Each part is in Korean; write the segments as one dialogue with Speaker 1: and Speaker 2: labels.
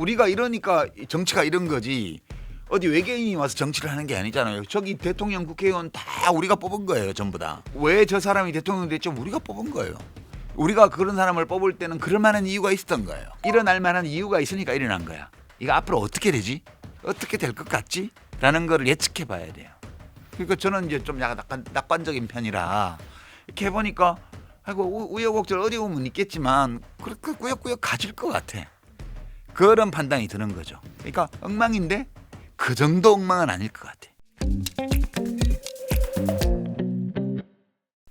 Speaker 1: 우리가 이러니까 정치가 이런 거지. 어디 외계인이 와서 정치를 하는 게 아니잖아요. 저기 대통령, 국회의원 다 우리가 뽑은 거예요, 전부 다. 왜 저 사람이 대통령 됐죠? 우리가 뽑은 거예요. 우리가 그런 사람을 뽑을 때는 그럴 만한 이유가 있었던 거예요. 일어날 만한 이유가 있으니까 일어난 거야. 이거 앞으로 어떻게 되지? 어떻게 될 것 같지? 라는 거를 예측해 봐야 돼요. 그러니까 저는 이제 좀 약간 낙관적인 편이라 이렇게 해보니까 아이고 우여곡절 어디 보면 있겠지만 그렇게 꾸역꾸역 가질 것 같아. 그런 판단이 드는 거죠. 그러니까 엉망인데 그 정도 엉망은 아닐 것 같아.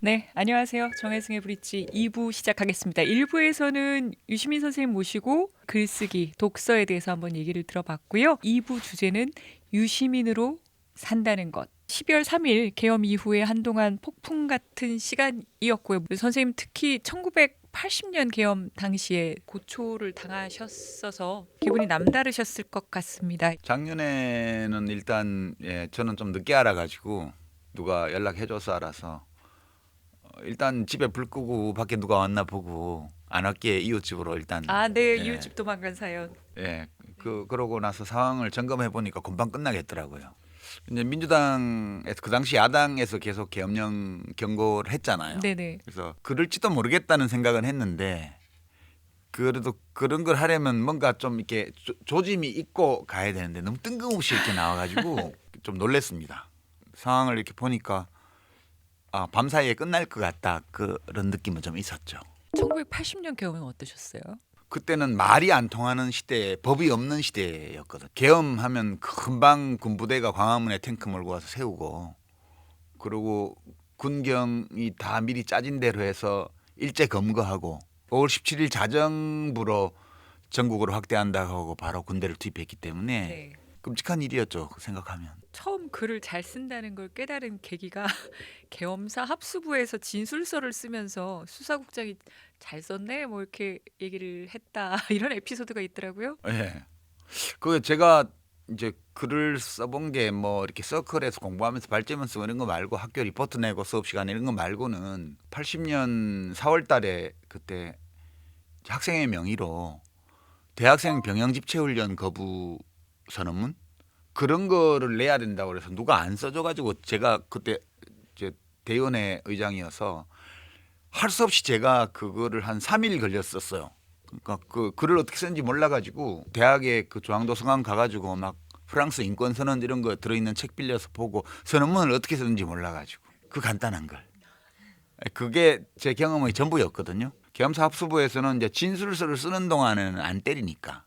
Speaker 2: 네, 안녕하세요. 정혜승의 브릿지 2부 시작하겠습니다. 1부에서는 유시민 선생님 모시고 글쓰기, 독서에 대해서 한번 얘기를 들어봤고요. 2부 주제는 유시민으로 산다는 것. 12월 3일 계엄 이후에 한동안 폭풍 같은 시간이었고요. 선생님 특히 1980년 계엄 당시에 고초를 당하셨어서 기분이 남다르셨을 것 같습니다.
Speaker 1: 작년에는 일단 저는 좀 늦게 알아가지고 누가 연락해줘서 알아서 일단 집에 불 끄고 밖에 누가 왔나 보고 안 왔기에 이웃집으로 일단
Speaker 2: 네, 이웃집 도망간 사연.
Speaker 1: 그러고 나서 상황을 점검해 보니까 금방 끝나겠더라고요. 이제 민주당에서 그 당시 야당에서 계속 계엄령 경고를 했잖아요.
Speaker 2: 네네.
Speaker 1: 그래서 그럴지도 모르겠다는 생각은 했는데 그래도 그런 걸 하려면 뭔가 좀 이렇게 조짐이 있고 가야 되는데 너무 뜬금없이 이렇게 나와가지고 좀 놀랐습니다. 상황을 이렇게 보니까 밤사이에 끝날 것 같다 그런 느낌은 좀 있었죠.
Speaker 2: 1980년 계엄은 어떠셨어요?
Speaker 1: 그때는 말이 안 통하는 시대에 법이 없는 시대였거든. 계엄하면 금방 군부대가 광화문에 탱크 몰고 와서 세우고 그리고 군경이 다 미리 짜진 대로 해서 일제 검거하고 5월 17일 자정부로 전국으로 확대한다고 하고 바로 군대를 투입했기 때문에
Speaker 2: 네.
Speaker 1: 끔찍한 일이었죠. 생각하면.
Speaker 2: 처음 글을 잘 쓴다는 걸 깨달은 계기가 계엄사 합수부에서 진술서를 쓰면서 수사국장이 잘 썼네 뭐 이렇게 얘기를 했다 이런 에피소드가 있더라고요.
Speaker 1: 예. 그 제가 이제 글을 써본 게 뭐 이렇게 서클에서 공부하면서 발제문 쓰고 이런 거 말고 학교 리포트 내고 수업 시간에 이런 거 말고는 80년 4월 달에 그때 학생의 명의로 대학생 병영 집체 훈련 거부 선언문 그런 거를 내야 된다고 그래서 누가 안 써줘 가지고 제가 그때 이제 대의원회 의장이어서 할 수 없이 제가 그거를 한 3일 걸렸었어요. 그러니까 그 글을 어떻게 쓰는지 몰라가지고 대학에 그 조항도서관 가가지고 막 프랑스 인권 선언 이런 거 들어있는 책 빌려서 보고 선언문을 어떻게 쓰는지 몰라가지고 그 간단한 걸 그게 제 경험의 전부였거든요. 계엄사 합수부에서는 이제 진술서를 쓰는 동안에는 안 때리니까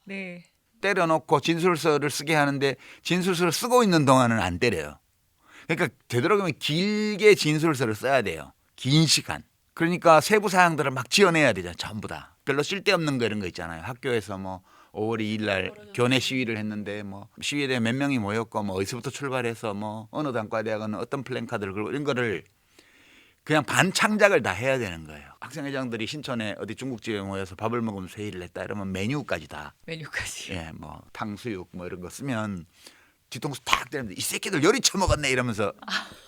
Speaker 2: 네.
Speaker 1: 때려놓고 진술서를 쓰게 하는데 진술서를 쓰고 있는 동안은 안 때려요. 그러니까 되도록이면 길게 진술서를 써야 돼요. 긴 시간. 그러니까 세부 사항들을 막 지어내야 되잖아요. 전부 다. 별로 쓸데없는 거 이런 거 있잖아요. 학교에서 뭐 5월 2일 날 교내 시위를 했는데 뭐 시위에 대해 몇 명이 모였고 뭐 어디서부터 출발해서 뭐 어느 단과대학은 어떤 플랜카드를 걸고 이런 거를 그냥 반창작을 다 해야 되는 거예요. 학생회장들이 신촌에 어디 중국집에 모여서 밥을 먹으면서 회의를 했다 이러면 메뉴까지 다
Speaker 2: 메뉴까지.
Speaker 1: 뭐 탕수육 뭐 이런 거 쓰면 뒤통수 탁 때리는데 이 새끼들 요리 처먹었네 이러면서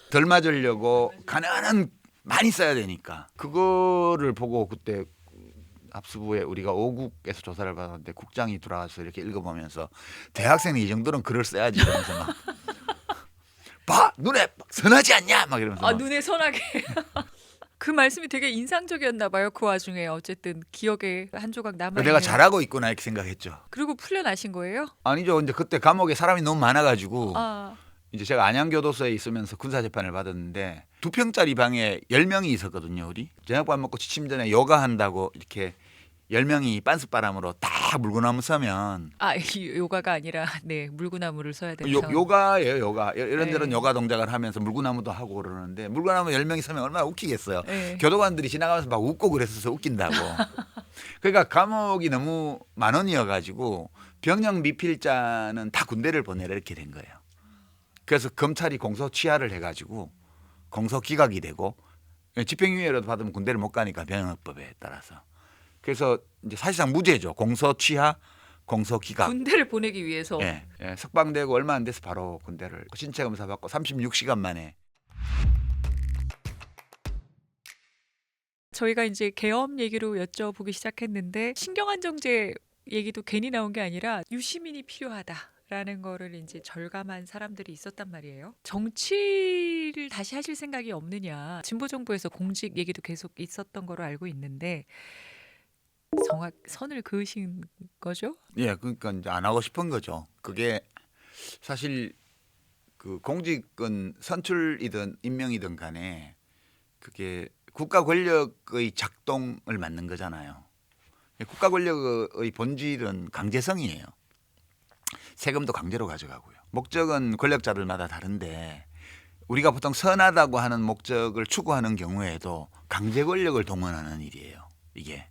Speaker 1: 덜 맞으려고 가능한 많이 써야 되니까 그거를 보고 그때 합수부에 우리가 5국에서 조사를 받았는데 국장이 들어와서 이렇게 읽어보면서 대학생이 이 정도는 글을 써야지 이러면서 막 봐 눈에 선하지 않냐 막 이러면서 막.
Speaker 2: 눈에 선하게. 그 말씀이 되게 인상적이었나 봐요. 그 와중에 어쨌든 기억에 한 조각 남아.
Speaker 1: 내가 잘하고 있구나 이렇게 생각했죠.
Speaker 2: 그리고 풀려나신 거예요?
Speaker 1: 아니죠. 이제 그때 감옥에 사람이 너무 많아가지고
Speaker 2: 아,
Speaker 1: 이제 제가 안양교도소에 있으면서 군사재판을 받았는데 2평짜리 방에 10명이 있었거든요. 우리 저녁밥 먹고 지침 전에 요가 한다고 이렇게 10명이 빤스바람으로 다 물구나무 서면
Speaker 2: 이 요가가 아니라 네 물구나무를 써야 되는 상황.
Speaker 1: 요가예요. 요가 이런저런
Speaker 2: 네.
Speaker 1: 요가 동작을 하면서 물구나무도 하고 그러는데 물구나무 10명이 서면 얼마나 웃기겠어요.
Speaker 2: 네.
Speaker 1: 교도관들이 지나가면서 막 웃고 그랬어서 웃긴다고. 그러니까 감옥이 너무 만원이어가지고 병영 미필자는 다 군대를 보내라 이렇게 된 거예요. 그래서 검찰이 공소 취하를 해가지고 공소 기각이 되고 집행유예라도 받으면 군대를 못 가니까 병영법에 따라서 그래서 이제 사실상 무죄죠. 공소 취하, 공소 기각.
Speaker 2: 군대를 보내기 위해서.
Speaker 1: 석방되고 얼마 안 돼서 바로 군대를 신체 검사 받고 36시간 만에.
Speaker 2: 저희가 이제 계엄 얘기로 여쭤보기 시작했는데 신경안정제 얘기도 괜히 나온 게 아니라 유시민이 필요하다라는 거를 이제 절감한 사람들이 있었단 말이에요. 정치를 다시 하실 생각이 없느냐. 진보 정부에서 공직 얘기도 계속 있었던 거로 알고 있는데 정확 선을 그으신 거죠?
Speaker 1: 예, 그러니까 이제 안 하고 싶은 거죠. 그게 사실 그 공직은 선출이든 임명이든 간에 그게 국가 권력의 작동을 맡는 거잖아요. 국가 권력의 본질은 강제성이에요. 세금도 강제로 가져가고요. 목적은 권력자들마다 다른데 우리가 보통 선하다고 하는 목적을 추구하는 경우에도 강제 권력을 동원하는 일이에요. 이게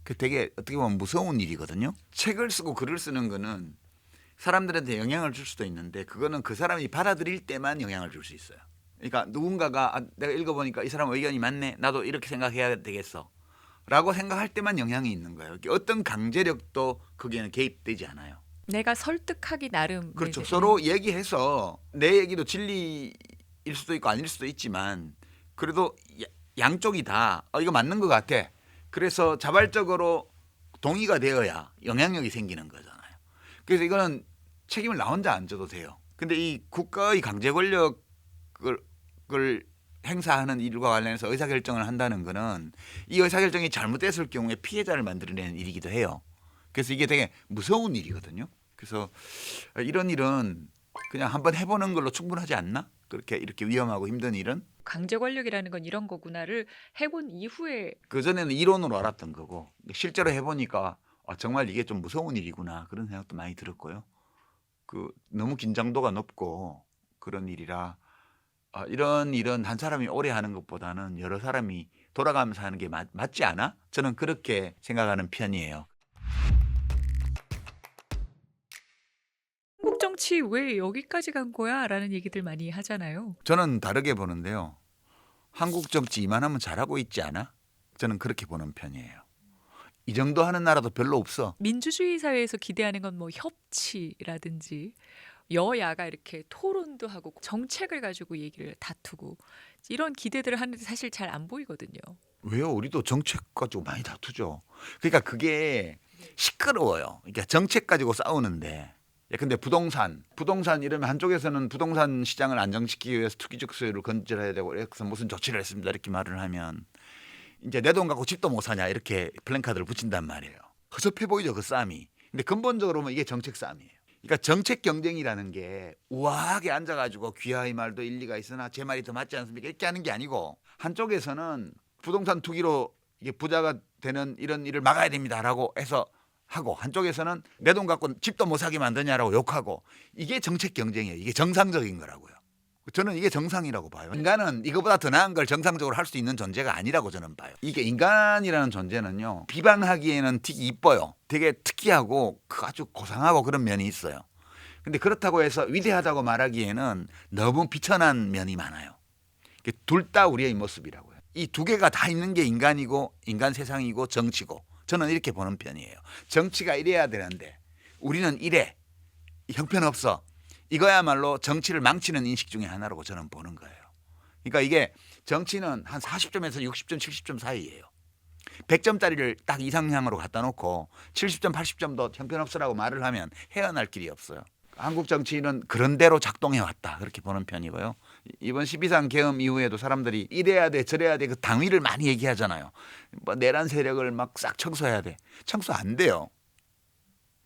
Speaker 1: 그 되게 어떻게 보면 무서운 일이거든요. 책을 쓰고 글을 쓰는 거는 사람들한테 영향을 줄 수도 있는데 그거는 그 사람이 받아들일 때만 영향을 줄 수 있어요. 그러니까 누군가가 내가 읽어보니까 이 사람 의견이 맞네. 나도 이렇게 생각해야 되겠어. 라고 생각할 때만 영향이 있는 거예요. 어떤 강제력도 거기에는 개입되지 않아요.
Speaker 2: 내가 설득하기 나름.
Speaker 1: 그렇죠.
Speaker 2: 네네.
Speaker 1: 서로 얘기해서 내 얘기도 진리일 수도 있고 아닐 수도 있지만 그래도 양쪽이 다 이거 맞는 것 같아. 그래서 자발적으로 동의가 되어야 영향력이 생기는 거잖아요. 그래서 이거는 책임을 나 혼자 안 져도 돼요. 근데 이 국가의 강제 권력을 행사하는 일과 관련해서 의사결정을 한다는 거는 이 의사결정이 잘못됐을 경우에 피해자를 만들어내는 일이기도 해요. 그래서 이게 되게 무서운 일이거든요. 그래서 이런 일은 그냥 한번 해보는 걸로 충분하지 않나? 그렇게 이렇게 위험하고 힘든 일은
Speaker 2: 강제 권력이라는 건 이런 거구나를 해본 이후에.
Speaker 1: 그전에는 이론으로 알았던 거고 실제로 해보니까 정말 이게 좀 무서운 일이구나 그런 생각도 많이 들었고요. 너무 긴장도가 높고 그런 일이라 이런 일은 한 사람이 오래 하는 것보다는 여러 사람이 돌아가면서 하는 게 맞지 않아? 저는 그렇게 생각하는 편이에요.
Speaker 2: 한국 정치 왜 여기까지 간 거야? 라는 얘기들 많이 하잖아요.
Speaker 1: 저는 다르게 보는데요. 한국 정치 이만하면 잘하고 있지 않아? 저는 그렇게 보는 편이에요. 이 정도 하는 나라도 별로 없어.
Speaker 2: 민주주의 사회에서 기대하는 건 뭐 협치라든지 여야가 이렇게 토론도 하고 정책을 가지고 얘기를 다투고 이런 기대들을 하는데 사실 잘 안 보이거든요.
Speaker 1: 왜요? 우리도 정책 가지고 많이 다투죠. 그러니까 그게 시끄러워요. 그러니까 정책 가지고 싸우는데. 근데 부동산 이러면 한쪽에서는 부동산 시장을 안정시키기 위해서 투기적 수요를 건절해야 되고 그래서 무슨 조치를 했습니다 이렇게 말을 하면 이제 내 돈 갖고 집도 못 사냐 이렇게 플랜카드를 붙인단 말이에요. 허접해 보이죠 그 싸움이. 근데 근본적으로 보면 이게 정책 싸움이에요. 그러니까 정책 경쟁이라는 게 우아하게 앉아가지고 귀하의 말도 일리가 있으나 제 말이 더 맞지 않습니까 이렇게 하는 게 아니고 한쪽에서는 부동산 투기로 이게 부자가 되는 이런 일을 막아야 됩니다라고 해서 하고 한쪽에서는 내 돈 갖고 집도 못 사게 만드냐라고 욕하고 이게 정책 경쟁이에요. 이게 정상적인 거라고요. 저는 이게 정상이라고 봐요. 인간은 이거보다 더 나은 걸 정상적으로 할 수 있는 존재가 아니라고 저는 봐요. 이게 인간이라는 존재는요. 비방하기에는 되게 이뻐요. 되게 특이하고 아주 고상하고 그런 면이 있어요. 근데 그렇다고 해서 위대하다고 말하기에는 너무 비천한 면이 많아요. 둘 다 우리의 모습이라고요. 이 두 개가 다 있는 게 인간이고 인간 세상이고 정치고 저는 이렇게 보는 편이에요. 정치가 이래야 되는데 우리는 이래. 형편없어. 이거야말로 정치를 망치는 인식 중에 하나라고 저는 보는 거예요. 그러니까 이게 정치는 한 40점에서 60점, 70점 사이예요. 100점짜리를 딱 이상향으로 갖다 놓고 70점, 80점도 형편없으라고 말을 하면 헤어날 길이 없어요. 한국 정치는 그런 대로 작동해 왔다 그렇게 보는 편이고요. 이번 12.3 계엄 이후에도 사람들이 이래야 돼 저래야 돼 그 당위를 많이 얘기하잖아요. 뭐 내란 세력을 막 싹 청소해야 돼. 청소 안 돼요.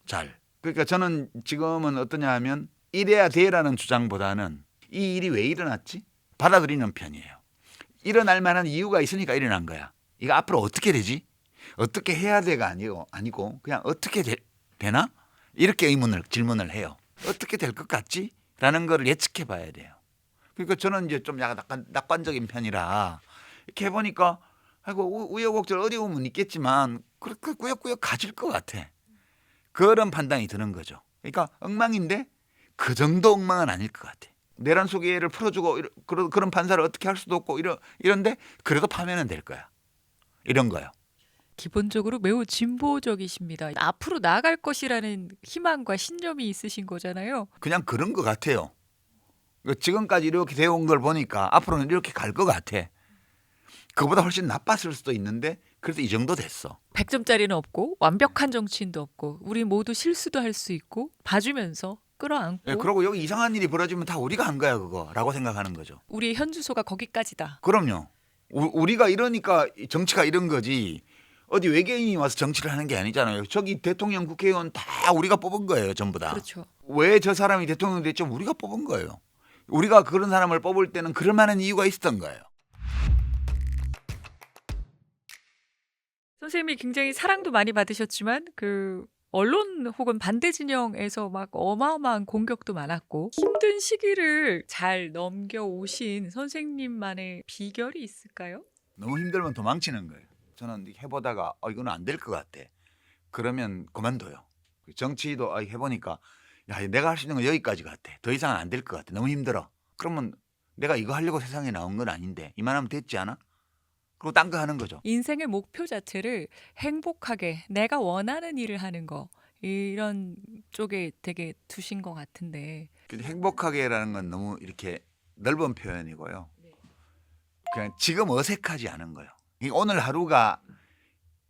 Speaker 1: 잘. 그러니까 저는 지금은 어떠냐 하면 이래야 돼라는 주장보다는 이 일이 왜 일어났지? 받아들이는 편이에요. 일어날 만한 이유가 있으니까 일어난 거야. 이거 앞으로 어떻게 되지? 어떻게 해야 돼가 아니고 그냥 어떻게 되나? 이렇게 질문을 해요. 어떻게 될 것 같지? 라는 걸 예측해 봐야 돼요. 그러니까 저는 이제 좀 약간 낙관적인 편이라 이렇게 해보니까 우여곡절 어려움은 있겠지만 그렇게 꾸역꾸역 가질 것 같아. 그런 판단이 드는 거죠. 그러니까 엉망인데 그 정도 엉망은 아닐 것 같아. 내란 소개를 풀어주고 그런 판사를 어떻게 할 수도 없고 이런데 그래도 파면은 될 거야. 이런 거요.
Speaker 2: 기본적으로 매우 진보적이십니다. 앞으로 나아갈 것이라는 희망과 신념이 있으신 거잖아요.
Speaker 1: 그냥 그런 것 같아요. 지금까지 이렇게 되어 온 걸 보니까 앞으로는 이렇게 갈 것 같아. 그보다 훨씬 나빴을 수도 있는데 그래서 이 정도 됐어.
Speaker 2: 100점짜리는 없고 완벽한 정치인도 없고 우리 모두 실수도 할 수 있고 봐주면서 끌어안고
Speaker 1: 예, 그리고 여기 이상한 일이 벌어지면 다 우리가 한 거야 그거라고 생각하는 거죠.
Speaker 2: 우리의 현주소가 거기까지다.
Speaker 1: 그럼요. 우리가 이러니까 정치가 이런 거지. 어디 외계인이 와서 정치를 하는 게 아니잖아요. 저기 대통령, 국회의원 다 우리가 뽑은 거예요, 전부 다.
Speaker 2: 그렇죠.
Speaker 1: 왜 저 사람이 대통령 됐죠? 우리가 뽑은 거예요. 우리가 그런 사람을 뽑을 때는 그럴 만한 이유가 있었던 거예요.
Speaker 2: 선생님이 굉장히 사랑도 많이 받으셨지만 그 언론 혹은 반대 진영에서 막 어마어마한 공격도 많았고 힘든 시기를 잘 넘겨오신 선생님만의 비결이 있을까요?
Speaker 1: 너무 힘들면 도망치는 거예요. 저는 해보다가 이거는 안 될 것 같아. 그러면 그만둬요. 정치도 해보니까 야, 내가 할 수 있는 건 여기까지 같아. 더 이상은 안 될 것 같아. 너무 힘들어. 그러면 내가 이거 하려고 세상에 나온 건 아닌데 이만하면 됐지 않아? 그리고 딴 거 하는 거죠.
Speaker 2: 인생의 목표 자체를 행복하게 내가 원하는 일을 하는 거 이런 쪽에 되게 두신 것 같은데
Speaker 1: 근데 행복하게라는 건 너무 이렇게 넓은 표현이고요. 그냥 지금 어색하지 않은 거예요. 오늘 하루가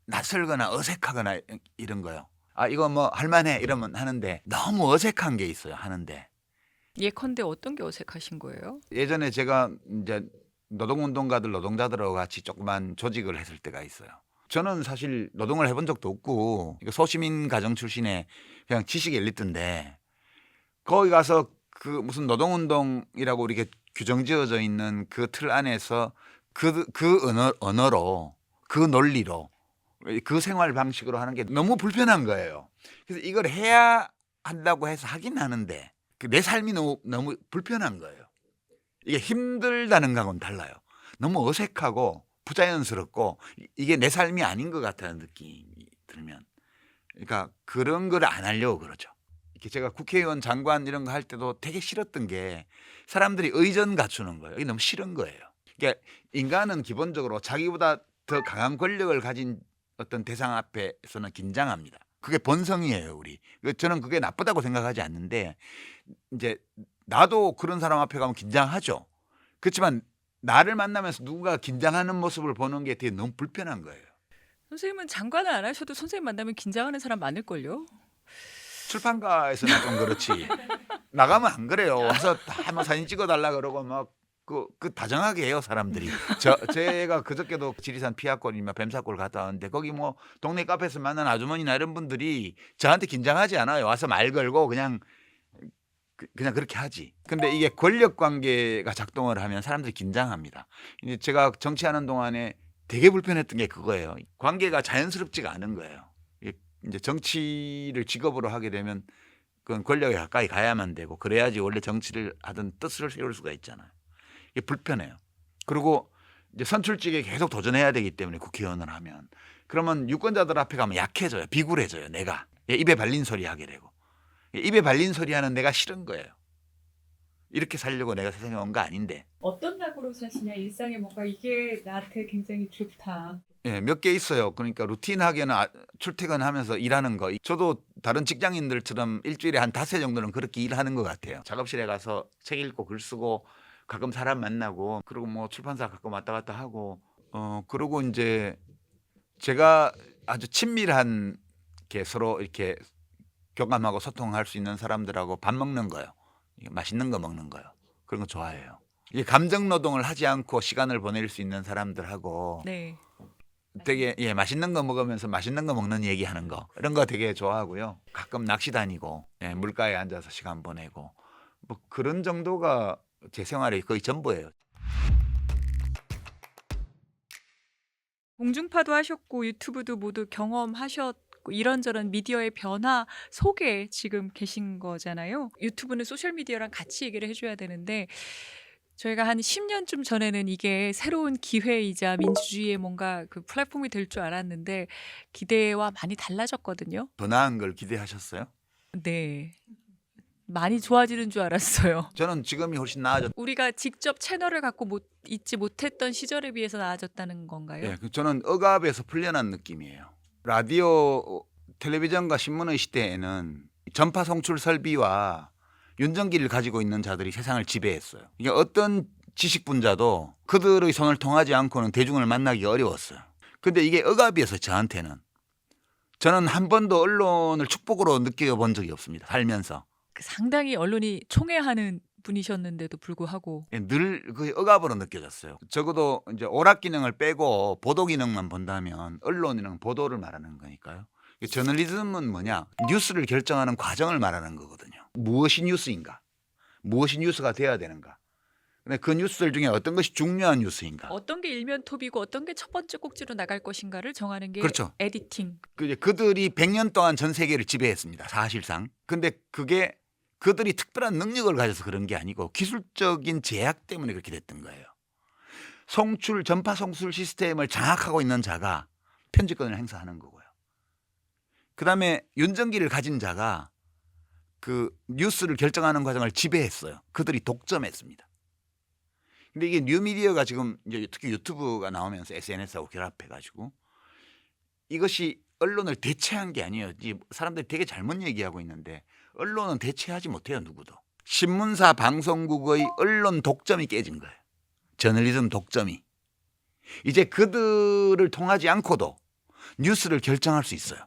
Speaker 1: 낯설거나 어색하거나 이런 거요. 이거 뭐 할만해 이러면 하는데 너무 어색한 게 있어요. 하는데
Speaker 2: 예컨대 어떤 게 어색하신 거예요?
Speaker 1: 예전에 제가 이제 노동운동가들 노동자들하고 같이 조그만 조직을 했을 때가 있어요. 저는 사실 노동을 해본 적도 없고 소시민 가정 출신의 그냥 지식 엘리트인데 거기 가서 그 무슨 노동운동이라고 이렇게 규정지어져 있는 그 틀 안에서 그 언어로 그 논리로 그 생활 방식으로 하는 게 너무 불편한 거예요. 그래서 이걸 해야 한다고 해서 하긴 하는데 내 삶이 너무 불편한 거예요. 이게 힘들다는 거하고는 달라요. 너무 어색하고 부자연스럽고 이게 내 삶이 아닌 것 같다는 느낌이 들면 그러니까 그런 걸 안 하려고 그러죠. 이렇게 제가 국회의원 장관 이런 거 할 때도 되게 싫었던 게 사람들이 의전 갖추는 거예요. 이게 너무 싫은 거예요. 그러니까 인간은 기본적으로 자기보다 더 강한 권력을 가진 어떤 대상 앞에서는 긴장합니다. 그게 본성이에요, 우리. 저는 그게 나쁘다고 생각하지 않는데 이제 나도 그런 사람 앞에 가면 긴장하죠. 그렇지만 나를 만나면서 누군가 긴장하는 모습을 보는 게 되게 너무 불편한 거예요.
Speaker 2: 선생님은 장관을 안 하셔도 선생님 만나면 긴장하는 사람 많을걸요?
Speaker 1: 출판가에서는 좀 그렇지. 나가면 안 그래요. 와서 다 뭐 사진 찍어달라 그러고 막 그 다정하게 해요 사람들이. 제가 그저께도 지리산 피아골이나 뱀사골 갔다 왔는데 거기 뭐 동네 카페에서 만난 아주머니나 이런 분들이 저한테 긴장하지 않아요. 와서 말 걸고 그냥 그렇게 하지. 근데 이게 권력 관계가 작동을 하면 사람들이 긴장합니다. 이제 제가 정치하는 동안에 되게 불편했던 게 그거예요. 관계가 자연스럽지가 않은 거예요. 이제 정치를 직업으로 하게 되면 그건 권력에 가까이 가야만 되고 그래야지 원래 정치를 하던 뜻을 세울 수가 있잖아요. 이게 불편해요. 그리고 이제 선출직에 계속 도전해야 되기 때문에 국회의원을 하면 그러면 유권자들 앞에 가면 약해져요. 비굴해져요. 내가 입에 발린 소리 하게 되고 입에 발린 소리 하는 내가 싫은 거예요. 이렇게 살려고 내가 세상에 온 거 아닌데.
Speaker 2: 어떤 낙으로 사시냐 일상에 뭔가 이게 나한테 굉장히 좋다.
Speaker 1: 몇 개 있어요. 그러니까 루틴하게는 출퇴근하면서 일하는 거. 저도 다른 직장인들처럼 일주일에 한 5회 정도는 그렇게 일하는 것 같아요. 작업실에 가서 책 읽고 글 쓰고 가끔 사람 만나고 그리고 뭐 출판사 가끔 왔다 갔다 하고 그리고 이제 제가 아주 친밀한 게 서로 이렇게 교감하고 소통할 수 있는 사람들하고 밥 먹는 거요. 맛있는 거 먹는 거요. 그런 거 좋아해요. 이게 감정 노동을 하지 않고 시간을 보낼 수 있는 사람들하고
Speaker 2: 네.
Speaker 1: 되게 맛있는 거 먹으면서 맛있는 거 먹는 얘기하는 거 이런 거 되게 좋아하고요. 가끔 낚시 다니고 물가에 앉아서 시간 보내고 뭐 그런 정도가 제 생활의 거의 전부예요.
Speaker 2: 공중파도 하셨고 유튜브도 모두 경험하셨고 이런저런 미디어의 변화 속에 지금 계신 거잖아요. 유튜브는 소셜미디어랑 같이 얘기를 해줘야 되는데 저희가 한 10년쯤 전에는 이게 새로운 기회이자 민주주의의 뭔가 그 플랫폼이 될 줄 알았는데 기대와 많이 달라졌거든요.
Speaker 1: 더 나은 걸 기대하셨어요?
Speaker 2: 네. 많이 좋아지는 줄 알았어요.
Speaker 1: 저는 지금이 훨씬 나아졌.
Speaker 2: 우리가 직접 채널을 갖고 있지 못했던 시절에 비해서 나아졌다는 건가요?
Speaker 1: 저는 억압에서 풀려난 느낌이에요. 라디오, 텔레비전과 신문의 시대에는 전파 송출 설비와 윤정기를 가지고 있는 자들이 세상을 지배했어요. 이게 어떤 지식 분자도 그들의 손을 통하지 않고는 대중을 만나기 어려웠어요. 근데 이게 억압이어서 저한테는 저는 한 번도 언론을 축복으로 느껴본 적이 없습니다. 살면서.
Speaker 2: 상당히 언론이 총애하는 분이셨는데도 불구하고
Speaker 1: 늘 그 억압으로 느껴졌어요. 적어도 이제 오락 기능을 빼고 보도 기능만 본다면 언론이랑 보도를 말하는 거니까요. 저널리즘은 뭐냐? 뉴스를 결정하는 과정을 말하는 거거든요. 무엇이 뉴스인가? 무엇이 뉴스가 돼야 되는가? 근데 그 뉴스들 중에 어떤 것이 중요한 뉴스인가?
Speaker 2: 어떤 게 일면 톱이고 어떤 게 첫 번째 꼭지로 나갈 것인가를 정하는 게
Speaker 1: 그렇죠.
Speaker 2: 에디팅.
Speaker 1: 그들이 100년 동안 전 세계를 지배했습니다. 사실상. 근데 그게 그들이 특별한 능력을 가져서 그런 게 아니고 기술적인 제약 때문에 그렇게 됐던 거예요. 전파 송출 시스템을 장악하고 있는 자가 편집권을 행사하는 거고요. 그다음에 윤정기를 가진 자가 그 뉴스를 결정하는 과정을 지배했어요. 그들이 독점했습니다. 근데 이게 뉴미디어가 지금 이제 특히 유튜브가 나오면서 SNS하고 결합해가지고 이것이 언론을 대체한 게 아니에요. 사람들이 되게 잘못 얘기하고 있는데 언론은 대체하지 못해요. 누구도. 신문사 방송국의 언론 독점이 깨진 거예요. 저널리즘 독점이. 이제 그들을 통하지 않고도 뉴스를 결정할 수 있어요.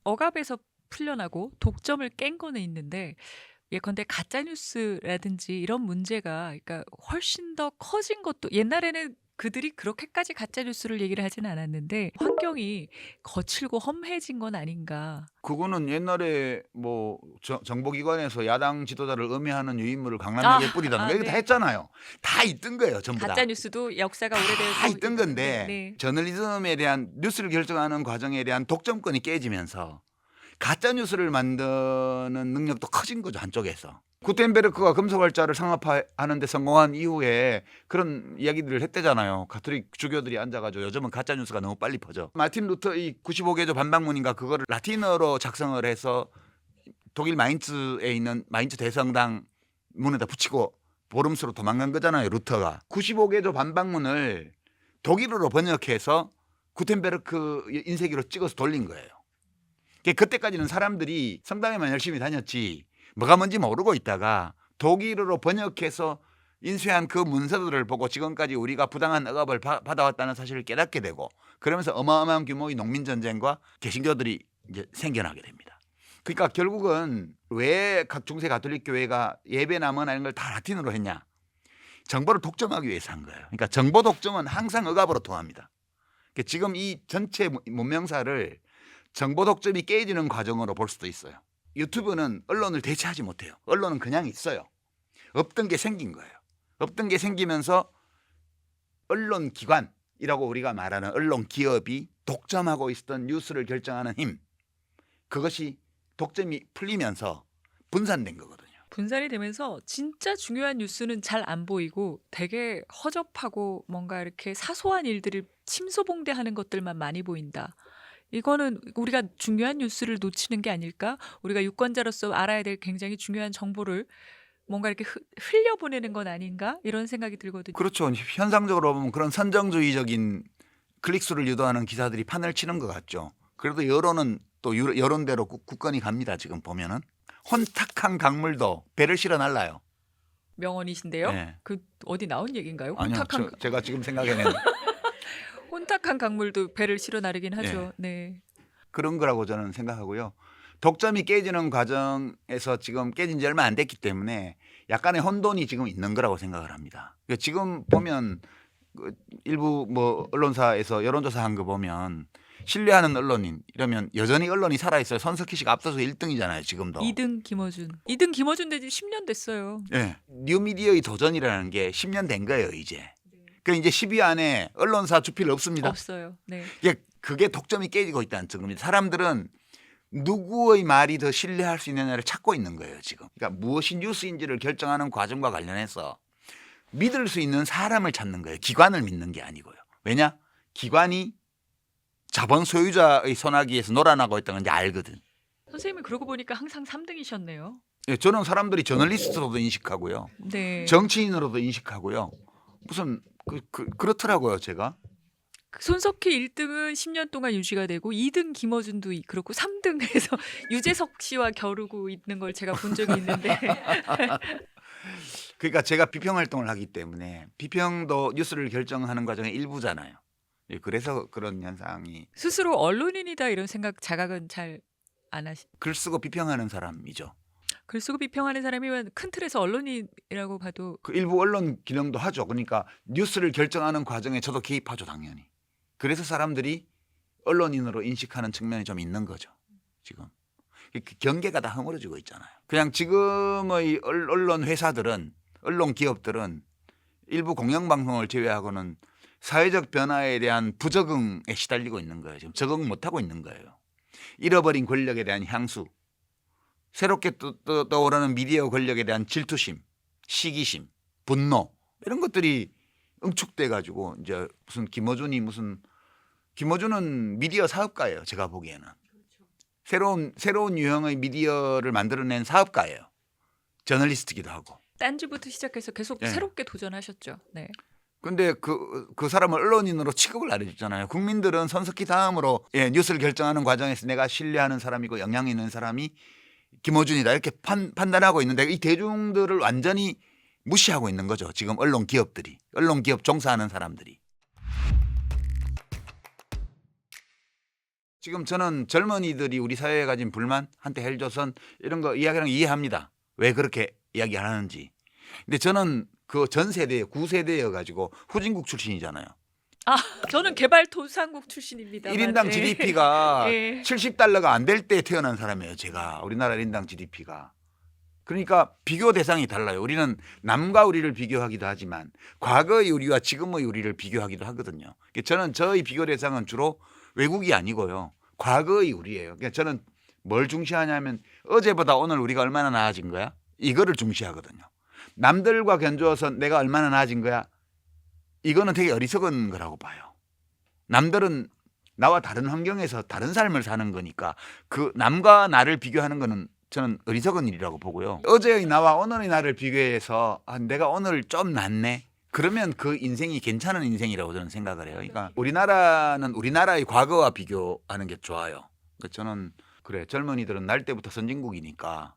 Speaker 2: 억압에서 풀려나고 독점을 깬 거는 있는데 예컨대 가짜 뉴스라든지 이런 문제가 그러니까 훨씬 더 커진 것도 옛날에는 그들이 그렇게까지 가짜 뉴스를 얘기를 하지는 않았는데 환경이 거칠고 험해진 건 아닌가.
Speaker 1: 그거는 옛날에 뭐 정보기관에서 야당 지도자를 음해하는 유인물을 강남역에 뿌리다는 거 이거 다
Speaker 2: 네.
Speaker 1: 했잖아요. 다 있던 거예요. 전부 다.
Speaker 2: 가짜 뉴스도 역사가 오래돼서
Speaker 1: 다 있던 건데
Speaker 2: 네.
Speaker 1: 저널리즘에 대한 뉴스를 결정하는 과정에 대한 독점권이 깨지면서 가짜 뉴스를 만드는 능력도 커진 거죠. 한쪽에서. 구텐베르크가 금속활자를 상업화하는 데 성공한 이후에 그런 이야기들을 했대잖아요. 가톨릭 주교들이 앉아가지고 요즘은 가짜 뉴스가 너무 빨리 퍼져. 마틴 루터 이 95개조 반박문인가 그거를 라틴어로 작성을 해서 독일 마인츠에 있는 마인츠 대성당 문에다 붙이고 보름스로 도망간 거잖아요. 루터가. 95개조 반박문을 독일어로 번역해서 구텐베르크 인쇄기로 찍어서 돌린 거예요. 그때까지는 사람들이 성당에만 열심히 다녔지 뭐가 뭔지 모르고 있다가 독일어로 번역해서 인쇄한 그 문서들을 보고 지금까지 우리가 부당한 억압을 받아왔다는 사실을 깨닫게 되고 그러면서 어마어마한 규모의 농민전쟁과 개신교들이 이제 생겨나게 됩니다. 그러니까 결국은 왜 중세 가톨릭 교회가 예배나 뭐나 이런 걸 다 라틴어로 했냐? 정보를 독점하기 위해서 한 거예요. 그러니까 정보 독점은 항상 억압으로 통합니다. 그러니까 지금 이 전체 문명사를 정보 독점이 깨지는 과정으로 볼 수도 있어요. 유튜브는 언론을 대체하지 못해요. 언론은 그냥 있어요. 없던 게 생긴 거예요. 없던 게 생기면서 언론 기관이라고 우리가 말하는 언론 기업이 독점하고 있었던 뉴스를 결정하는 힘, 그것이 독점이 풀리면서 분산된 거거든요.
Speaker 2: 분산이 되면서 진짜 중요한 뉴스는 잘 안 보이고 되게 허접하고 뭔가 이렇게 사소한 일들을 침소봉대하는 것들만 많이 보인다. 이거는 우리가 중요한 뉴스를 놓치는 게 아닐까? 우리가 유권자로서 알아야 될 굉장히 중요한 정보를 뭔가 이렇게 흘려보내는 건 아닌가? 이런 생각이 들거든요.
Speaker 1: 그렇죠. 현상적으로 보면 그런 선정주의적인 클릭수를 유도하는 기사들이 판을 치는 것 같죠. 그래도 여론은 또 여론대로 굳건히 갑니다. 지금 보면은 혼탁한 강물도 배를 실어 날라요.
Speaker 2: 명언이신데요.
Speaker 1: 네.
Speaker 2: 그 어디 나온 얘기인가요?
Speaker 1: 아니요, 제가 지금 생각에는
Speaker 2: 혼탁한 강물도 배를 실어 나르긴 하죠. 네.
Speaker 1: 그런 거라고 저는 생각하고요. 독점이 깨지는 과정에서 지금 깨진 지 얼마 안 됐기 때문에 약간의 혼돈이 지금 있는 거라고 생각을 합니다. 그러니까 지금 보면 일부 뭐 언론사에서 여론조사한 거 보면 신뢰하는 언론인 이러면 여전히 언론이 살아있어요. 손석희 씨가 앞서서 1등이잖아요. 지금도.
Speaker 2: 2등 김어준. 2등 김어준 된지 10년 됐어요.
Speaker 1: 네. 뉴미디어의 도전이라는 게 10년 된 거예요. 이제. 그러니까 이제 10위 안에 언론사 주필 없습니다.
Speaker 2: 없어요. 네.
Speaker 1: 그게 독점이 깨지고 있다는 증거입니다. 사람들은 누구의 말이 더 신뢰할 수 있느냐를 찾고 있는 거예요. 지금. 그러니까 무엇이 뉴스인지를 결정하는 과정과 관련해서 믿을 수 있는 사람을 찾는 거예요. 기관을 믿는 게 아니고요. 왜냐? 기관이 자본 소유자의 손아귀에서 놀아나고 있다는 걸 이제 알거든.
Speaker 2: 선생님이 그러고 보니까 항상 3등이셨네요.
Speaker 1: 예, 저는 사람들이 저널리스트로도 인식하고요.
Speaker 2: 네.
Speaker 1: 정치인으로도 인식하고요. 무슨 그렇더라고요. 제가.
Speaker 2: 손석희 1등은 10년 동안 유지가 되고 2등 김어준도 그렇고 3등에서 유재석 씨와 겨루고 있는 걸 제가 본 적이 있는데
Speaker 1: 그러니까 제가 비평 활동을 하기 때문에 비평도 뉴스를 결정하는 과정의 일부잖아요. 예, 그래서 그런 현상이
Speaker 2: 스스로 언론인이다 이런 생각 자각은 잘 안 하시.
Speaker 1: 글 쓰고 비평하는 사람이죠.
Speaker 2: 글 쓰고 비평하는 사람이면 큰 틀에서 언론인이라고 봐도
Speaker 1: 그 일부 언론 기능도 하죠. 그러니까 뉴스를 결정하는 과정에 저도 개입하죠, 당연히. 그래서 사람들이 언론인으로 인식하는 측면이 좀 있는 거죠. 지금 그 경계가 다 허물어지고 있잖아요. 그냥 지금의 언론 회사들은, 언론 기업들은 일부 공영방송을 제외하고는 사회적 변화에 대한 부적응에 시달리고 있는 거예요. 지금 적응 못하고 있는 거예요. 잃어버린 권력에 대한 향수, 새롭게 떠오르는 미디어 권력에 대한 질투심, 시기심, 분노 이런 것들이 응축돼 가지고 이제 무슨 김어준은 미디어 사업가예요. 제가 보기에는 새로운 유형의 미디어를 만들어낸 사업가예요. 저널리스트기도 하고.
Speaker 2: 딴지부터 시작해서 계속
Speaker 1: 네.
Speaker 2: 새롭게 도전하셨죠. 네.
Speaker 1: 근데 그 사람을 언론인으로 취급을 안 해줬잖아요. 국민들은 손석희 다음으로 뉴스를 결정하는 과정에서 내가 신뢰하는 사람이고 영향 있는 사람이 김어준이다 이렇게 판단하고 있는데 이 대중들을 완전히 무시하고 있는 거죠. 지금 언론 기업 종사하는 사람들이. 지금 저는 젊은이들이 우리 사회에 가진 불만, 한때 헬조선 이런 거 이야기하는 거 이해합니다. 왜 그렇게 이야기 안 하는지. 근데 저는 그 전 세대, 9세대여 가지고 후진국 출신이잖아요.
Speaker 2: 아, 저는 개발도상국 출신입니다.
Speaker 1: 1인당 GDP가
Speaker 2: 예.
Speaker 1: 70달러가 안 될 때 태어난 사람이에요. 제가 우리나라 1인당 GDP가. 그러니까 비교 대상이 달라요. 우리는 남과 우리를 비교하기도 하지만 과거의 우리와 지금의 우리를 비교하기도 하거든요. 저는 저의 비교 대상은 주로 외국이 아니고요. 과거의 우리예요. 그러니까 저는 뭘 중시하냐면 어제보다 오늘 우리가 얼마나 나아진 거야? 이거를 중시하거든요. 남들과 견주어서 내가 얼마나 나아진 거야? 이거는 되게 어리석은 거라고 봐요. 남들은 나와 다른 환경에서 다른 삶을 사는 거니까 그 남과 나를 비교하는 거는 저는 어리석은 일이라고 보고요. 어제의 나와 오늘의 나를 비교해서 내가 오늘 좀 낫네. 그러면 그 인생이 괜찮은 인생이라고 저는 생각을 해요. 그러니까 우리나라는 우리나라의 과거와 비교하는 게 좋아요. 그러니까 저는 그래 젊은이들은 날 때부터 선진국이니까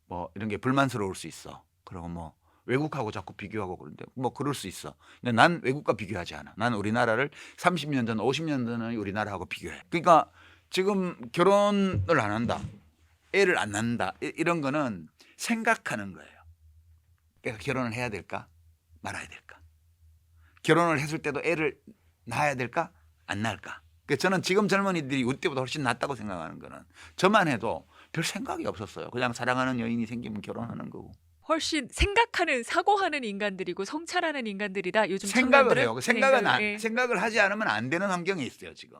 Speaker 1: 뭐 이런 게 불만스러울 수 있어. 그리고 뭐 외국하고 자꾸 비교하고 그런데 뭐 그럴 수 있어. 근데 난 외국과 비교하지 않아. 난 우리나라를 30년 전, 50년 전의 우리나라하고 비교해. 그러니까 지금 결혼을 안 한다. 애를 안 낳는다. 이런 거는 생각하는 거예요. 내가 결혼을 해야 될까? 말아야 될까? 결혼을 했을 때도 애를 낳아야 될까? 안 낳을까? 그러니까 저는 지금 젊은이들이 우리 때보다 훨씬 낫다고 생각하는 거는 저만 해도 별 생각이 없었어요. 그냥 사랑하는 여인이 생기면 결혼하는 거고.
Speaker 2: 훨씬 생각하는 사고하는 인간들이고 성찰하는 인간들이다. 요즘
Speaker 1: 생각을
Speaker 2: 청년들은?
Speaker 1: 해요.
Speaker 2: 예.
Speaker 1: 생각을 하지 않으면 안 되는 환경에 있어요 지금.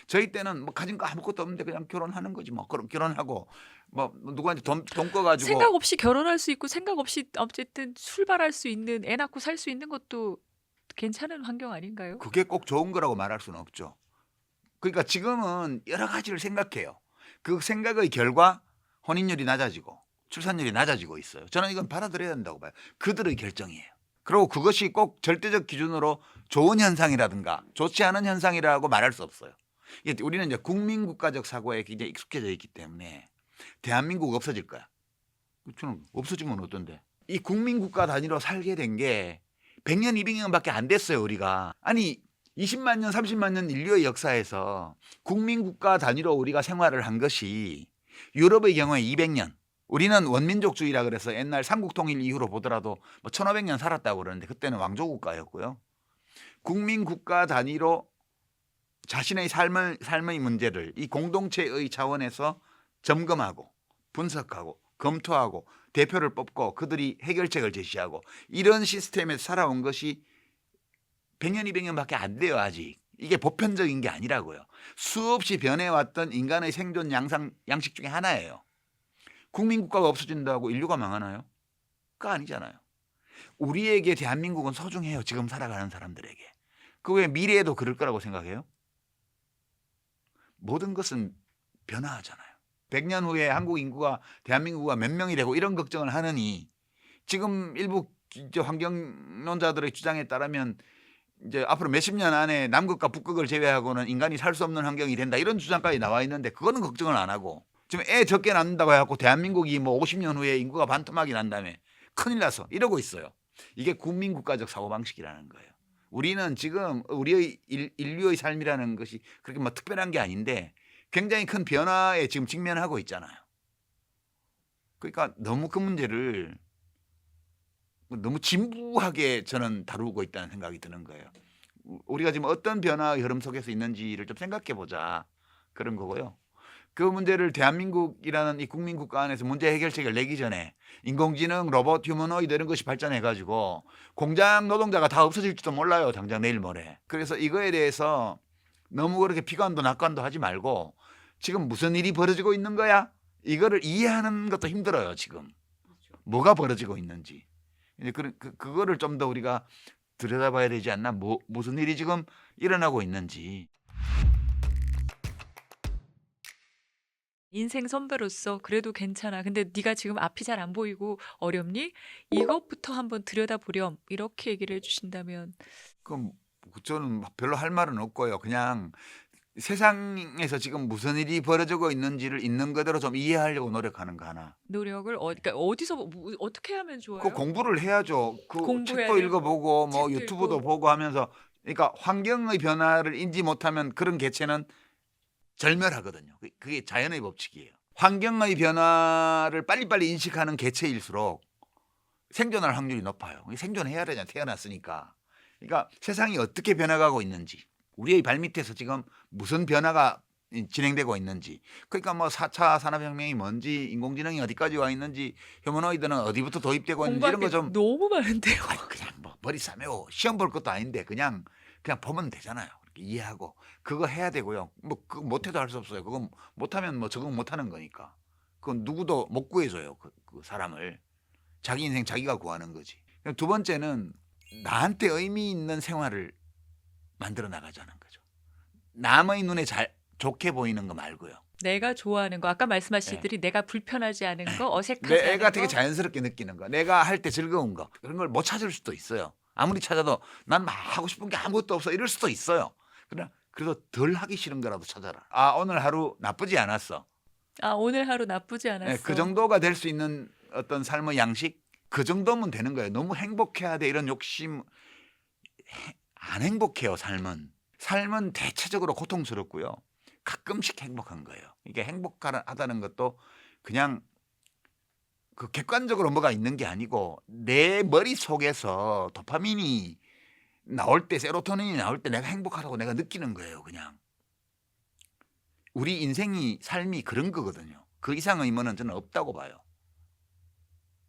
Speaker 1: 저희 때는 뭐 가진 거 아무것도 없는데 그냥 결혼하는 거지 뭐. 그럼 결혼하고 뭐 누구한테 돈 꺼가지고
Speaker 2: 생각 없이 결혼할 수 있고 생각 없이 어쨌든 출발할 수 있는 애 낳고 살 수 있는 것도 괜찮은 환경 아닌가요?
Speaker 1: 그게 꼭 좋은 거라고 말할 수는 없죠. 그러니까 지금은 여러 가지를 생각해요. 그 생각의 결과 혼인율이 낮아지고 출산율이 낮아지고 있어요. 저는 이건 받아들여야 된다고 봐요. 그들의 결정이에요. 그리고 그것이 꼭 절대적 기준으로 좋은 현상이라든가 좋지 않은 현상이라고 말할 수 없어요. 우리는 이제 국민국가적 사고에 굉장히 익숙해져 있기 때문에 대한민국 없어질 거야. 저는 없어지면 어떤데? 이 국민국가 단위로 살게 된 게 100년, 200년밖에 안 됐어요, 우리가. 아니 20만 년, 30만 년 인류의 역사에서 국민국가 단위로 우리가 생활을 한 것이 유럽의 경우에 200년. 우리는 원민족주의라 그래서 옛날 삼국통일 이후로 보더라도 뭐 1500년 살았다고 그러는데 그때는 왕조국가였고요. 국민국가 단위로 자신의 삶의 문제를 이 공동체의 차원에서 점검하고 분석하고 검토하고 대표를 뽑고 그들이 해결책을 제시하고 이런 시스템에서 살아온 것이 100년, 200년밖에 안 돼요 아직. 이게 보편적인 게 아니라고요. 수없이 변해왔던 인간의 생존 양식 중에 하나예요. 국민국가가 없어진다고 인류가 망하나요? 그거 아니잖아요. 우리에게 대한민국은 소중해요. 지금 살아가는 사람들에게. 그 왜 미래에도 그럴 거라고 생각해요? 모든 것은 변화하잖아요. 100년 후에 한국 인구가 대한민국과 몇 명이 되고 이런 걱정을 하느니 지금 일부 환경론자들의 주장에 따르면 이제 앞으로 몇십 년 안에 남극과 북극을 제외하고는 인간이 살 수 없는 환경이 된다 이런 주장까지 나와 있는데 그거는 걱정을 안 하고 지금 애 적게 낳는다고 해갖고 대한민국이 뭐 50년 후에 인구가 반토막이 난 다음에 큰일 나서 이러고 있어요. 이게 국민국가적 사고방식이라는 거예요. 우리는 지금 우리의 인류의 삶이라는 것이 그렇게 뭐 특별한 게 아닌데 굉장히 큰 변화에 지금 직면하고 있잖아요. 그러니까 너무 그 문제를 너무 진부하게 저는 다루고 있다는 생각이 드는 거예요. 우리가 지금 어떤 변화의 흐름 속에서 있는지를 좀 생각해 보자 그런 거고요. 그 문제를 대한민국이라는 이 국민국가 안에서 문제 해결책을 내기 전에 인공지능, 로봇, 휴머노이드 이런 것이 발전해 가지고 공장 노동자가 다 없어질지도 몰라요. 당장 내일 모레. 그래서 이거에 대해서 너무 그렇게 비관도 낙관도 하지 말고 지금 무슨 일이 벌어지고 있는 거야? 이거를 이해하는 것도 힘들어요. 지금 뭐가 벌어지고 있는지. 이제 그거를 좀 더 우리가 들여다봐야 되지 않나? 무슨 일이 지금 일어나고 있는지.
Speaker 2: 인생 선배로서 그래도 괜찮아. 근데 네가 지금 앞이 잘 안 보이고 어렵니? 이것부터 한번 들여다보렴. 이렇게 얘기를 해주신다면
Speaker 1: 그럼 저는 막 별로 할 말은 없고요. 그냥 세상에서 지금 무슨 일이 벌어지고 있는지를 있는 그대로 좀 이해하려고 노력하는 거 하나.
Speaker 2: 노력을 그러니까 어디서 어떻게 하면 좋아요?
Speaker 1: 그 공부를 해야죠. 그
Speaker 2: 공부해야
Speaker 1: 책도
Speaker 2: 돼요?
Speaker 1: 읽어보고 뭐
Speaker 2: 책도
Speaker 1: 유튜브도
Speaker 2: 읽고.
Speaker 1: 보고 하면서 그러니까 환경의 변화를 인지 못하면 그런 개체는 절멸하거든요. 그게 자연의 법칙이에요. 환경의 변화를 빨리빨리 인식하는 개체일수록 생존할 확률이 높아요. 생존해야 되잖아요. 태어났으니까. 그러니까 세상이 어떻게 변화가고 있는지 우리의 발밑에서 지금 무슨 변화가 진행되고 있는지 그러니까 뭐 4차 산업혁명이 뭔지 인공지능이 어디까지 와 있는지 휴머노이드는 어디부터 도입되고 있는지 이런
Speaker 2: 공부할 게
Speaker 1: 거 좀
Speaker 2: 너무 많은데요.
Speaker 1: 그냥 뭐 머리 싸매고 시험 볼 것도 아닌데 그냥 보면 되잖아요. 이렇게 이해하고 그거 해야 되고요. 뭐 그거 못해도 할 수 없어요. 그거 못하면 뭐 적응 못하는 거니까 그건 누구도 못 구해줘요. 그 사람을 자기 인생 자기가 구하는 거지. 두 번째는 나한테 의미 있는 생활을 만들어 나가자는 거죠. 남의 눈에 좋게 보이는 거 말고요.
Speaker 2: 내가 좋아하는 거 아까 말씀하시더니 내가 불편하지 않은 거 어색하지 않은
Speaker 1: 내가
Speaker 2: 거
Speaker 1: 되게 자연스럽게 느끼는 거, 내가 할 때 즐거운 거 그런 걸 못 찾을 수도 있어요. 아무리 찾아도 난 막 하고 싶은 게 아무것도 없어 이럴 수도 있어요. 그러나 그래도 덜 하기 싫은 거라도 찾아라. 아 오늘 하루 나쁘지 않았어.
Speaker 2: 아 오늘 하루 나쁘지 않았어.
Speaker 1: 그 정도가 될 수 있는 어떤 삶의 양식 그 정도면 되는 거예요. 너무 행복해야 돼 이런 욕심 안 행복해요. 삶은 대체적으로 고통스럽고요. 가끔씩 행복한 거예요. 이게 행복하다는 것도 그냥 그 객관적으로 뭐가 있는 게 아니고 내 머릿속에서 도파민이 나올 때 세로토닌이 나올 때 내가 행복하다고 내가 느끼는 거예요. 그냥 우리 인생이 삶이 그런 거거든요. 그 이상의 의무는 저는 없다고 봐요.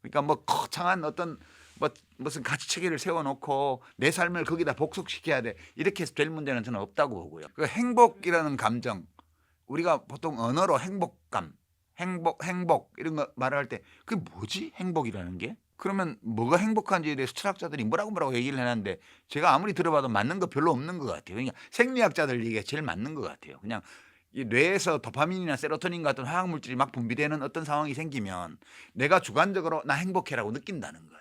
Speaker 1: 그러니까 뭐 거창한 어떤 무슨 가치 체계를 세워놓고 내 삶을 거기다 복속시켜야 돼 이렇게 해서 될 문제는 저는 없다고 보고요. 그 행복이라는 감정 우리가 보통 언어로 행복감, 행복 이런 거 말을 할 때 그게 뭐지? 행복이라는 게? 그러면 뭐가 행복한지에 대해서 철학자들이 뭐라고 얘기를 해놨는데 제가 아무리 들어봐도 맞는 거 별로 없는 것 같아요. 그러니까 생리학자들 얘기가 제일 맞는 것 같아요. 그냥 이 뇌에서 도파민이나 세로토닌 같은 화학 물질이 막 분비되는 어떤 상황이 생기면 내가 주관적으로 나 행복해라고 느낀다는 거예요.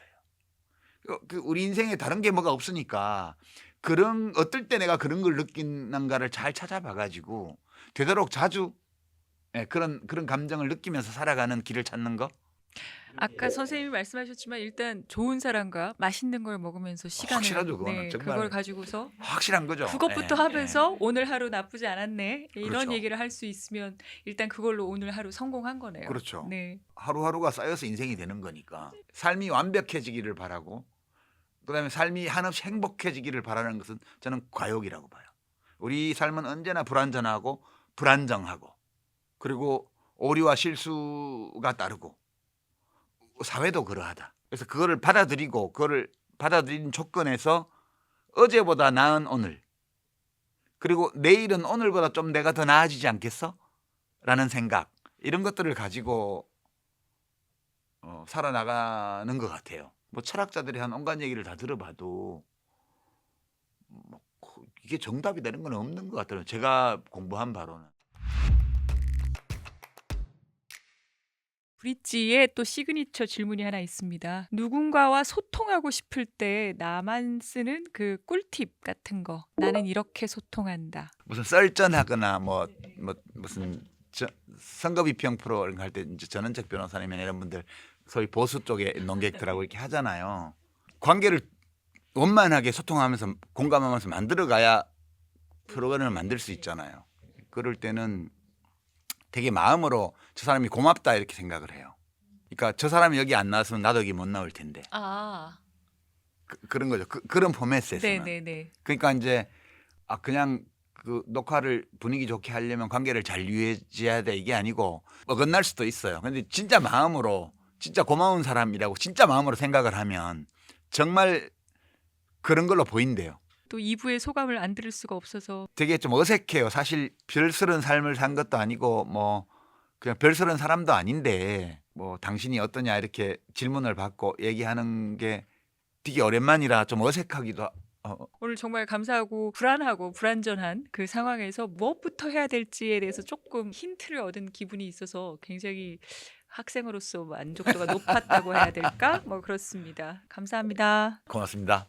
Speaker 1: 우리 인생에 다른 게 뭐가 없으니까 그런 어떨 때 내가 그런 걸 느끼는가를 잘 찾아봐가지고 되도록 자주 그런 감정을 느끼면서 살아가는 길을 찾는 거.
Speaker 2: 아까 선생님이 말씀하셨지만 일단 좋은 사람과 맛있는 걸 먹으면서 시간을
Speaker 1: 확실하죠, 그거는. 정말
Speaker 2: 그걸 가지고서
Speaker 1: 확실한 거죠.
Speaker 2: 그것부터
Speaker 1: 예,
Speaker 2: 하면서 오늘 하루 나쁘지 않았네 이런
Speaker 1: 그렇죠.
Speaker 2: 얘기를 할 수 있으면 일단 그걸로 오늘 하루 성공한 거네요.
Speaker 1: 그렇죠.
Speaker 2: 네.
Speaker 1: 하루하루가 쌓여서 인생이 되는 거니까 삶이 완벽해지기를 바라고 그다음에 삶이 한없이 행복해지기를 바라는 것은 저는 과욕이라고 봐요. 우리 삶은 언제나 불완전하고 불안정하고 그리고 오류와 실수가 따르고 사회도 그러하다. 그래서 그거를 받아들이고 그거를 받아들인 조건에서 어제보다 나은 오늘 그리고 내일은 오늘보다 좀 내가 더 나아지지 않겠어? 라는 생각 이런 것들을 가지고 살아나가는 것 같아요. 뭐 철학자들이 한 온갖 얘기를 다 들어봐도 뭐 이게 정답이 되는 건 없는 것 같아요. 제가 공부한 바로는.
Speaker 2: 브릿지의 또 시그니처 질문이 하나 있습니다. 누군가와 소통하고 싶을 때 나만 쓰는 그 꿀팁 같은 거. 나는 이렇게 소통한다.
Speaker 1: 무슨 썰전하거나 무슨 선거 비평 프로 이런 거 할 때 이제 전원책 변호사님이나 이런 분들 소위 보수 쪽의 논객들하고 이렇게 하잖아요. 관계를 원만하게 소통하면서 공감하면서 만들어가야 프로그램을 만들 수 있잖아요. 그럴 때는 되게 마음으로 저 사람이 고맙다 이렇게 생각을 해요. 그러니까 저 사람이 여기 안 나왔으면 나도 여기 못 나올 텐데.
Speaker 2: 아,
Speaker 1: 그런 거죠. 그런 포맷에서는.
Speaker 2: 네네네.
Speaker 1: 그러니까 이제 그냥 그 녹화를 분위기 좋게 하려면 관계를 잘 유지해야 돼 이게 아니고 어긋날 수도 있어요. 근데 진짜 마음으로 진짜 고마운 사람이라고 진짜 마음으로 생각을 하면 정말 그런 걸로 보인대요.
Speaker 2: 또 2부의 소감을 안 들을 수가 없어서
Speaker 1: 되게 좀 어색해요. 사실 별스런 삶을 산 것도 아니고 뭐 그냥 별스런 사람도 아닌데 뭐 당신이 어떠냐 이렇게 질문을 받고 얘기하는 게 되게 오랜만이라 좀 어색하기도
Speaker 2: 오늘 정말 감사하고 불안하고 불안전한 그 상황에서 무엇부터 해야 될지에 대해서 조금 힌트를 얻은 기분이 있어서 굉장히 학생으로서 만족도가 높았다고 해야 될까? 뭐 그렇습니다. 감사합니다.
Speaker 1: 고맙습니다.